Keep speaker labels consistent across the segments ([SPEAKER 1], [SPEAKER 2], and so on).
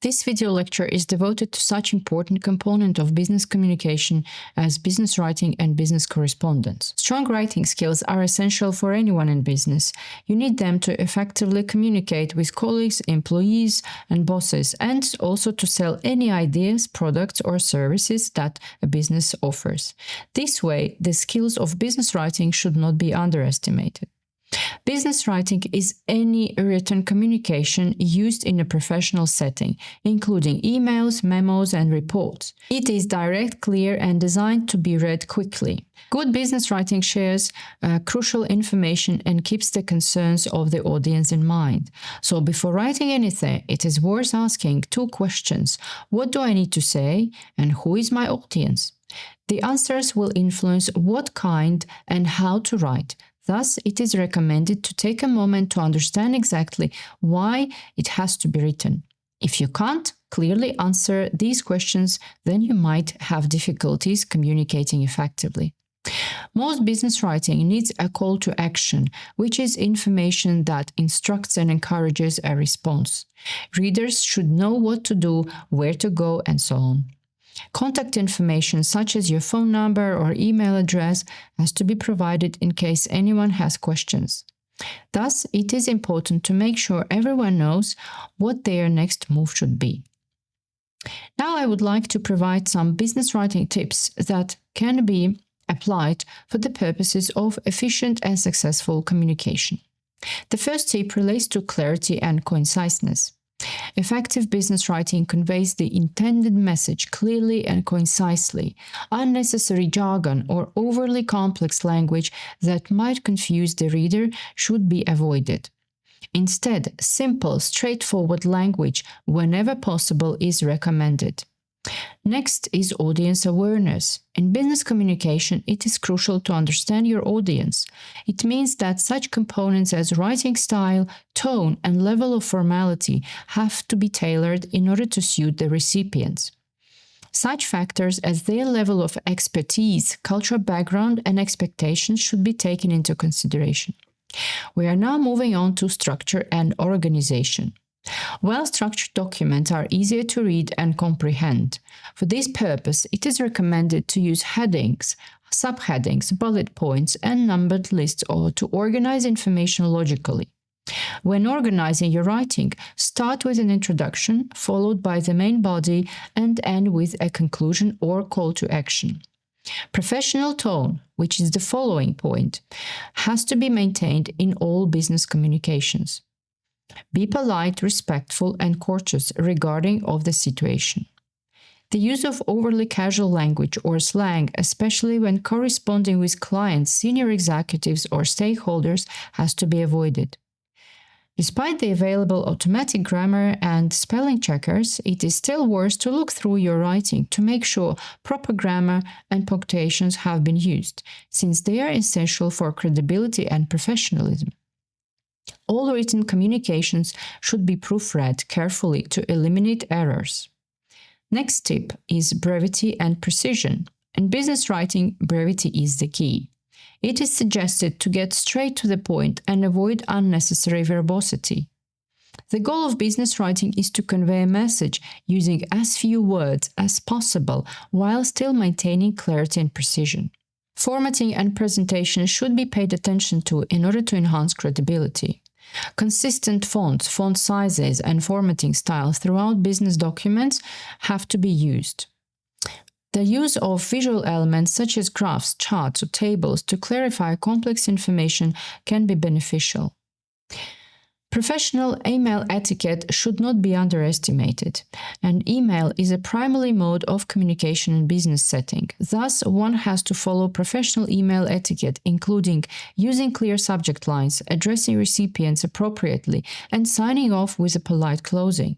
[SPEAKER 1] This video lecture is devoted to such important component of business communication as business writing and business correspondence. Strong writing skills are essential for anyone in business. You need them to effectively communicate with colleagues, employees, and bosses, and also to sell any ideas, products, or services that a business offers. This way, the skills of business writing should not be underestimated. Business writing is any written communication used in a professional setting, including emails, memos, and reports. It is direct, clear, and designed to be read quickly. Good business writing shares crucial information and keeps the concerns of the audience in mind. So before writing anything, it is worth asking two questions. What do I need to say, and who is my audience? The answers will influence what kind and how to write. Thus, it is recommended to take a moment to understand exactly why it has to be written. If you can't clearly answer these questions, then you might have difficulties communicating effectively. Most business writing needs a call to action, which is information that instructs and encourages a response. Readers should know what to do, where to go, and so on. Contact information such as your phone number or email address has to be provided in case anyone has questions. Thus, it is important to make sure everyone knows what their next move should be. Now I would like to provide some business writing tips that can be applied for the purposes of efficient and successful communication. The first tip relates to clarity and conciseness. Effective business writing conveys the intended message clearly and concisely. Unnecessary jargon or overly complex language that might confuse the reader should be avoided. Instead, simple, straightforward language, whenever possible, is recommended. Next is audience awareness. In business communication, it is crucial to understand your audience. It means that such components as writing style, tone, and level of formality have to be tailored in order to suit the recipients. Such factors as their level of expertise, cultural background, and expectations should be taken into consideration. We are now moving on to structure and organization. Well-structured documents are easier to read and comprehend. For this purpose, it is recommended to use headings, subheadings, bullet points, and numbered lists to organize information logically. When organizing your writing, start with an introduction, followed by the main body, and end with a conclusion or call to action. Professional tone, which is the following point, has to be maintained in all business communications. Be polite, respectful, and courteous regarding of the situation. The use of overly casual language or slang, especially when corresponding with clients, senior executives, or stakeholders, has to be avoided. Despite the available automatic grammar and spelling checkers, it is still worth to look through your writing to make sure proper grammar and punctuations have been used, since they are essential for credibility and professionalism. All written communications should be proofread carefully to eliminate errors. Next tip is brevity and precision. In business writing, brevity is the key. It is suggested to get straight to the point and avoid unnecessary verbosity. The goal of business writing is to convey a message using as few words as possible while still maintaining clarity and precision. Formatting and presentation should be paid attention to in order to enhance credibility. Consistent fonts, font sizes, and formatting styles throughout business documents have to be used. The use of visual elements such as graphs, charts, or tables to clarify complex information can be beneficial. Professional email etiquette should not be underestimated. An email is a primary mode of communication in business setting. Thus, one has to follow professional email etiquette, including using clear subject lines, addressing recipients appropriately, and signing off with a polite closing.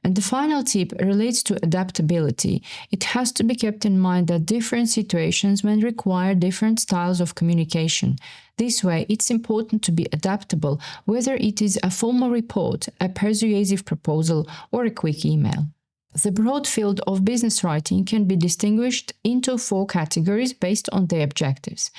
[SPEAKER 1] And the final tip relates to adaptability. It has to be kept in mind that different situations may require different styles of communication. This way, it's important to be adaptable, whether it is a formal report, a persuasive proposal, or a quick email. The broad field of business writing can be distinguished into 4 categories based on their objectives.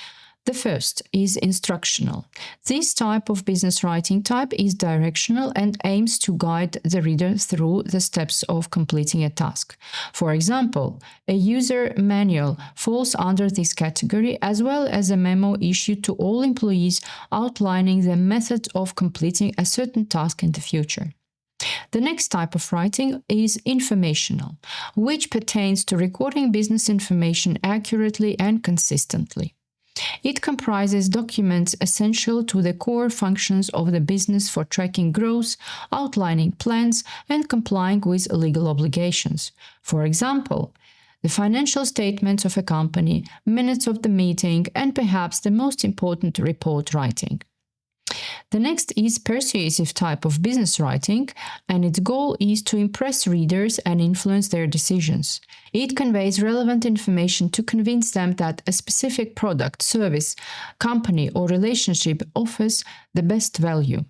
[SPEAKER 1] The first is instructional. This type of business writing type is directional and aims to guide the reader through the steps of completing a task. For example, a user manual falls under this category, as well as a memo issued to all employees outlining the method of completing a certain task in the future. The next type of writing is informational, which pertains to recording business information accurately and consistently. It comprises documents essential to the core functions of the business for tracking growth, outlining plans, and complying with legal obligations. For example, the financial statements of a company, minutes of the meeting, and perhaps the most important, report writing. The next is persuasive type of business writing, and its goal is to impress readers and influence their decisions. It conveys relevant information to convince them that a specific product, service, company, or relationship offers the best value.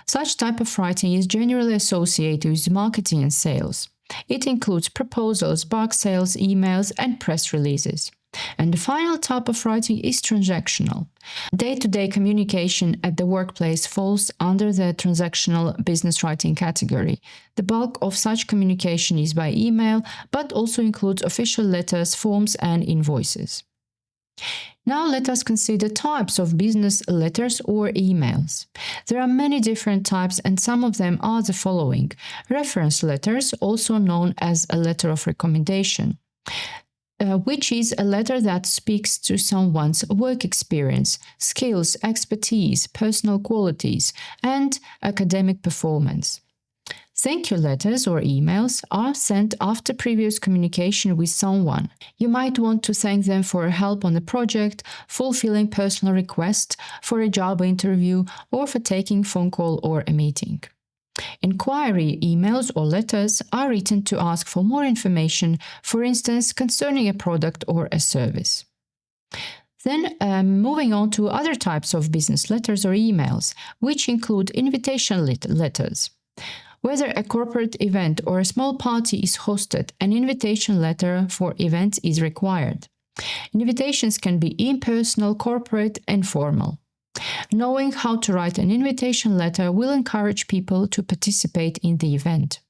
[SPEAKER 1] Such type of writing is generally associated with marketing and sales. It includes proposals, bulk sales, emails, and press releases. And the final type of writing is transactional. Day-to-day communication at the workplace falls under the transactional business writing category. The bulk of such communication is by email, but also includes official letters, forms, and invoices. Now let us consider types of business letters or emails. There are many different types, and some of them are the following. Reference letters, also known as a letter of recommendation, which is a letter that speaks to someone's work experience, skills, expertise, personal qualities, and academic performance. Thank you letters or emails are sent after previous communication with someone. You might want to thank them for help on a project, fulfilling personal request, for a job interview, or for taking a phone call or a meeting. Inquiry emails or letters are written to ask for more information, for instance, concerning a product or a service. Then, moving on to other types of business letters or emails, which include invitation letters. Whether a corporate event or a small party is hosted, an invitation letter for events is required. Invitations can be impersonal, corporate, and formal. Knowing how to write an invitation letter will encourage people to participate in the event.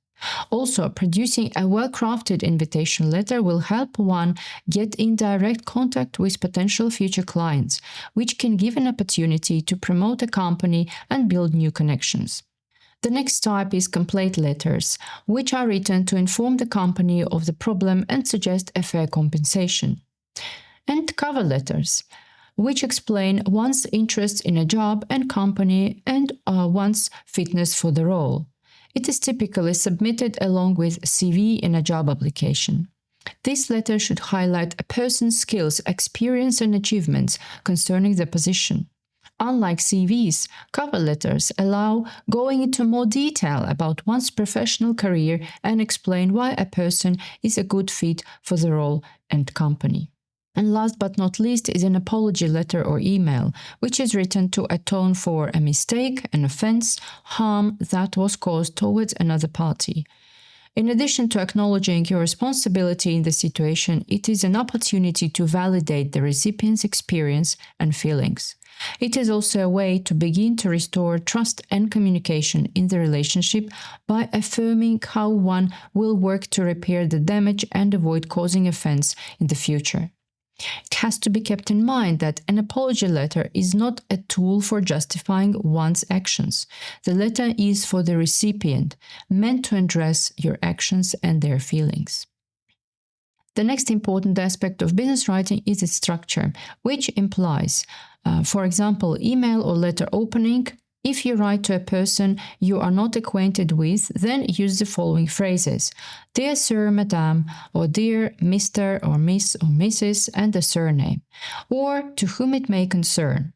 [SPEAKER 1] Also, producing a well-crafted invitation letter will help one get in direct contact with potential future clients, which can give an opportunity to promote a company and build new connections. The next type is complaint letters, which are written to inform the company of the problem and suggest a fair compensation. And cover letters, which explain one's interest in a job and company and one's fitness for the role. It is typically submitted along with a CV in a job application. This letter should highlight a person's skills, experience, and achievements concerning the position. Unlike CVs, cover letters allow going into more detail about one's professional career and explain why a person is a good fit for the role and company. And last but not least is an apology letter or email, which is written to atone for a mistake, an offense, harm that was caused towards another party. In addition to acknowledging your responsibility in the situation, it is an opportunity to validate the recipient's experience and feelings. It is also a way to begin to restore trust and communication in the relationship by affirming how one will work to repair the damage and avoid causing offense in the future. It has to be kept in mind that an apology letter is not a tool for justifying one's actions. The letter is for the recipient, meant to address your actions and their feelings. The next important aspect of business writing is its structure, which implies, for example, email or letter opening. If you write to a person you are not acquainted with, then use the following phrases: Dear Sir, Madam, or Dear Mr. or Miss or Mrs. and the surname, or to whom it may concern.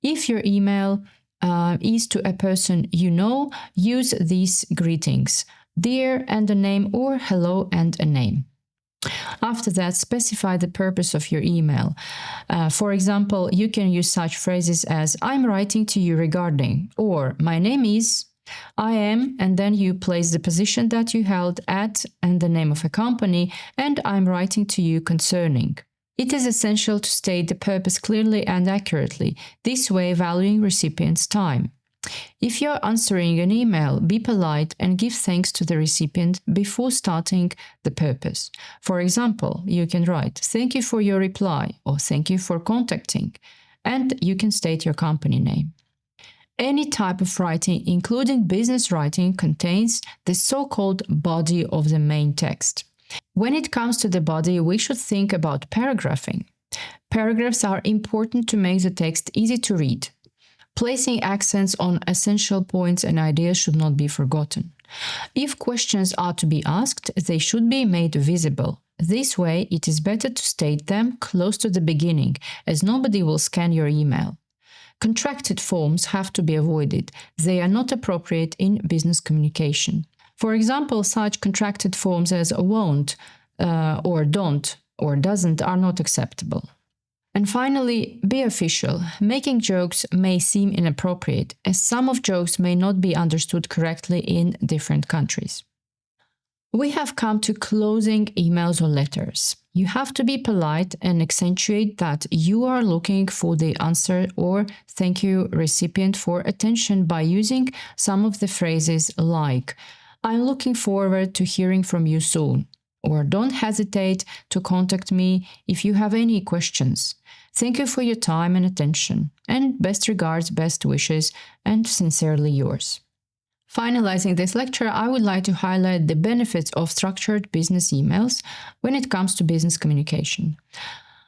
[SPEAKER 1] If your email is to a person you know, use these greetings: Dear and a name, or Hello and a name. After that, specify the purpose of your email. For example, you can use such phrases as I'm writing to you regarding, or my name is, I am, and then you place the position that you held at and the name of a company, and I'm writing to you concerning. It is essential to state the purpose clearly and accurately, this way valuing recipient's time. If you're answering an email, be polite and give thanks to the recipient before starting the purpose. For example, you can write, "Thank you for your reply," or "Thank you for contacting," and you can state your company name. Any type of writing, including business writing, contains the so-called body of the main text. When it comes to the body, we should think about paragraphing. Paragraphs are important to make the text easy to read. Placing accents on essential points and ideas should not be forgotten. If questions are to be asked, they should be made visible. This way, it is better to state them close to the beginning, as nobody will scan your email. Contracted forms have to be avoided. They are not appropriate in business communication. For example, such contracted forms as won't, or don't, or doesn't are not acceptable. And finally, be official. Making jokes may seem inappropriate, as some of jokes may not be understood correctly in different countries. We have come to closing emails or letters. You have to be polite and accentuate that you are looking for the answer or thank you recipient for attention by using some of the phrases like, "I'm looking forward to hearing from you soon," or "Don't hesitate to contact me if you have any questions. Thank you for your time and attention, and best regards, best wishes, and sincerely yours." Finalizing this lecture, I would like to highlight the benefits of structured business emails when it comes to business communication.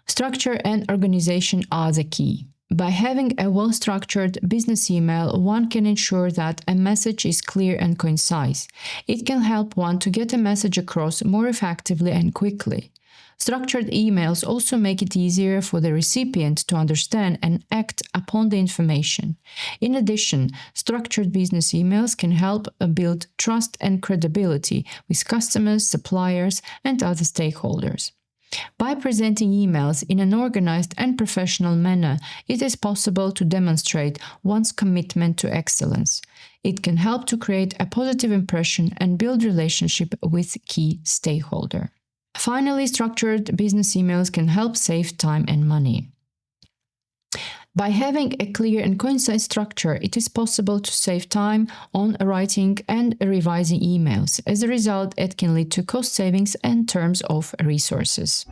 [SPEAKER 1] Structure and organization are the key. By having a well-structured business email, one can ensure that a message is clear and concise. It can help one to get a message across more effectively and quickly. Structured emails also make it easier for the recipient to understand and act upon the information. In addition, structured business emails can help build trust and credibility with customers, suppliers, and other stakeholders. By presenting emails in an organized and professional manner, it is possible to demonstrate one's commitment to excellence. It can help to create a positive impression and build relationship with key stakeholder. Finally, structured business emails can help save time and money. By having a clear and concise structure, it is possible to save time on writing and revising emails. As a result, it can lead to cost savings in terms of resources.